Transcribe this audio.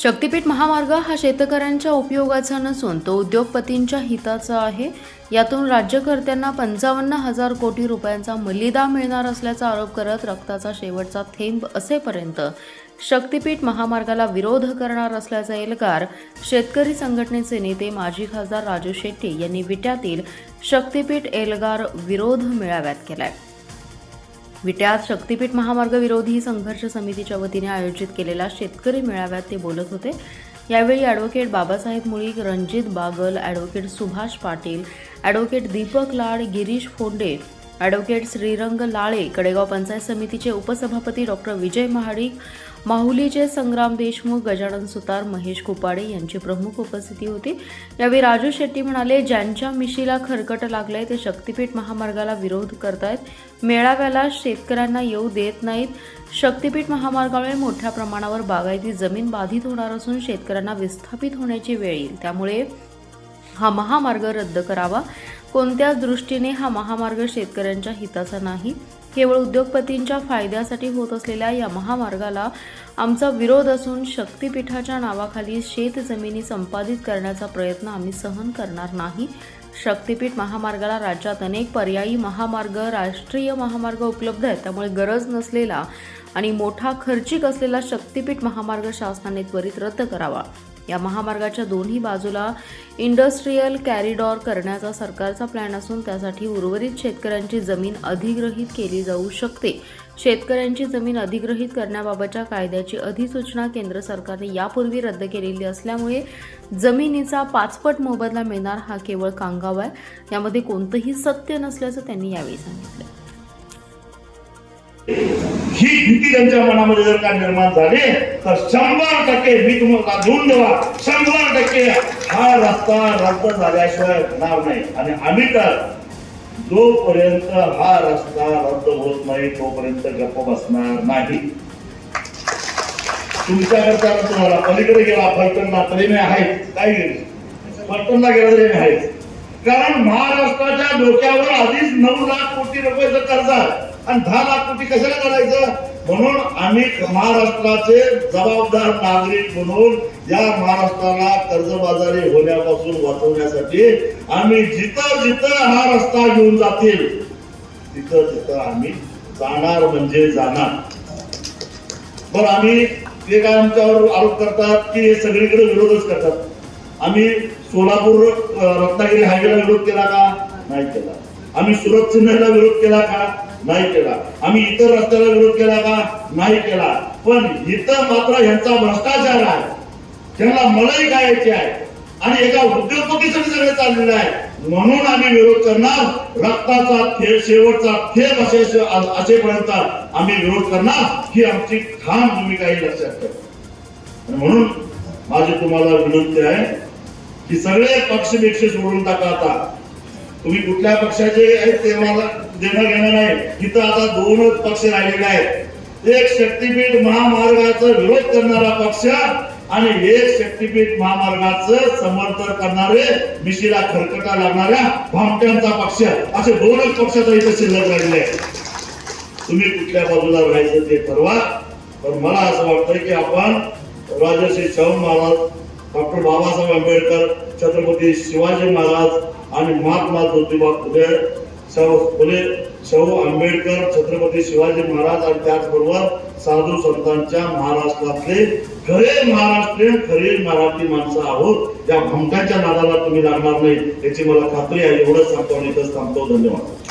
शक्तीपीठ महामार्ग हा शेतकऱ्यांच्या उपयोगाचा नसून तो उद्योगपतींच्या हिताचा आहे। यातून राज्यकर्त्यांना 55,000 कोटी रुपयांचा मलिदा मिळणार असल्याचा आरोप करत रक्ताचा शेवटचा थेंब असेपर्यंत शक्तीपीठ महामार्गाला विरोध करणार असल्याचा एल्गार शेतकरी संघटनेचे नेते माजी खासदार राजू शेट्टी यांनी विट्यातील शक्तीपीठ एल्गार विरोध मेळाव्यात केलाय। विट्यात शक्तीपीठ महामार्ग विरोधी संघर्ष समितीच्या वतीने आयोजित केलेल्या शेतकरी मेळाव्यात ते बोलत होते। यावेळी advocate Babasaheb Mulik, Ranjit Bagal, advocate Subhash Patil, advocate Deepak Lad, Girish Phonde, advocate Shrirang Lale, Kadegaon panchayat समितीचे उपसभापती डॉक्टर विजय महाडिक, माहुलीचे संग्राम देशमुख, गजानन सुतार, महेश कुपाडे यांची प्रमुख उपस्थिती होती। यावेळी राजू शेट्टी म्हणाले, ज्यांच्या मिशीला खरकट लागलंय ते शक्तीपीठ महामार्गाला विरोध करतायत, मेळाव्याला शेतकऱ्यांना येऊ देत नाहीत। शक्तीपीठ महामार्गामुळे मोठ्या प्रमाणावर बागायती जमीन बाधित होणार असून शेतकऱ्यांना विस्थापित होण्याची वेळ येईल, त्यामुळे हा महामार्ग रद्द करावा। कोणत्याच दृष्टीने हा महामार्ग शेतकऱ्यांच्या हिताचा नाही, केवळ उद्योगपतींच्या फायद्यासाठी होत असलेल्या या महामार्गाला आमचा विरोध असून शक्तीपीठाच्या नावाखाली शेत जमिनी संपादित करण्याचा प्रयत्न आम्ही सहन करणार नाही। शक्तीपीठ महामार्गाला राज्यात अनेक पर्यायी महामार्ग, राष्ट्रीय महामार्ग उपलब्ध आहेत, त्यामुळे गरज नसलेला आणि मोठा खर्चिक असलेला शक्तीपीठ महामार्ग शासनाने त्वरित रद्द करावा। या महामार्गाच्या दोन्ही बाजूला इंडस्ट्रियल कॉरिडॉर करण्याचा सरकारचा प्लॅन असून त्यासाठी उर्वरित शेतकऱ्यांची जमीन अधिग्रहित केली जाऊ शकते। शेतकऱ्यांची जमीन अधिग्रहित करण्याबाबतच्या कायद्याची अधिसूचना केंद्र सरकारने यापूर्वी रद्द केलेली असल्यामुळे जमिनीचा 5 पट मोबदला मिळणार हा केवळ कांगावा आहे, यामध्ये कोणतंही सत्य नसल्याचं त्यांनी यावेळी सांगितलं। ही भीती त्यांच्या मनामध्ये जर का निर्माण झाली तर 100% मी तुम्हाला देऊन देवा 100% हा रस्ता रद्द झाल्याशिवाय होणार नाही। आणि आम्ही तर जोपर्यंत हा रस्ता रद्द होत नाही तोपर्यंत गप्प बसणार नाही। तुमच्याकडचा तुम्हाला पलीकडे गेला फलटणला तरी मी आहे, काय गेली फलटणला गेला तरी मी आहे, कारण महाराष्ट्राच्या डोक्यावर आधीच 9 लाख कोटी रुपयाचं कर्ज आहे आणि 10 लाख कोटी कशाला करायचं। म्हणून आम्ही महाराष्ट्राचे जबाबदार नागरिक म्हणून या महाराष्ट्राला कर्जबाजारी होण्यापासून वाचवण्यासाठी आम्ही जिथं जिथं हा रस्ता घेऊन जातील तिथं तिथं आम्ही जाणार म्हणजे जाणार। बरं, आम्ही ते काय आमच्यावर आरोप करतात की हे सगळीकडे विरोधच करतात। आम्ही सोलापूर रत्नागिरी हायवेला विरोध केला का? नाही केला। आम्ही सुरत चिन्हाला विरोध केला का? नाही केला। आम्ही इतर रस्त्याला विरोध केला का? नाही केला। पण इथं मात्र यांचा भ्रष्टाचार आहे, त्यांना मलाई खायची आहे आणि एका उद्योगपतीसाठी सगळे चाललेलं आहे, म्हणून आम्ही विरोध करणार। रक्ताचा थेंब, शेवटचा थेंब असेपर्यंत आम्ही विरोध करणार, ही आमची ठाम भूमिका आहे, लक्षात ठेवा। म्हणून माझी तुम्हाला विनंती आहे की सगळे पक्षविक्ष सोडून टाका। आता तुम्ही कुठल्या पक्षाचे आहेत ते मला देणं घेणं नाही। इथं आता 2च पक्ष राहिलेले आहेत, एक शक्तीपीठ महामार्गाचा विरोध करणारा पक्ष आणि एक शक्तीपीठ महामार्गाचं समर्थन करणारे, मिशीला खरकटा लागणाऱ्या भामट्यांचा पक्ष, असे 2च पक्ष इथे शिल्लक राहिलेले आहेत। तुम्ही कुठल्या बाजूला राहायचं ते ठरवा। पण मला असं वाटतं की आपण राजर्षी शाहू महाराज, डॉक्टर बाबासाहेब आंबेडकर, छत्रपती शिवाजी महाराज आणि महात्मा ज्योतिबा फुले, शाहू आंबेडकर, छत्रपती शिवाजी महाराज आणि त्याचबरोबर साधू संतांच्या महाराष्ट्रातले खरे महाराष्ट्रीयन, खरे मराठी माणसं आहोत। या भंगाच्या नादाला तुम्ही लागणार नाही याची मला खात्री आहे। एवढंच सांगतो आणि इथंच थांबतो। धन्यवाद।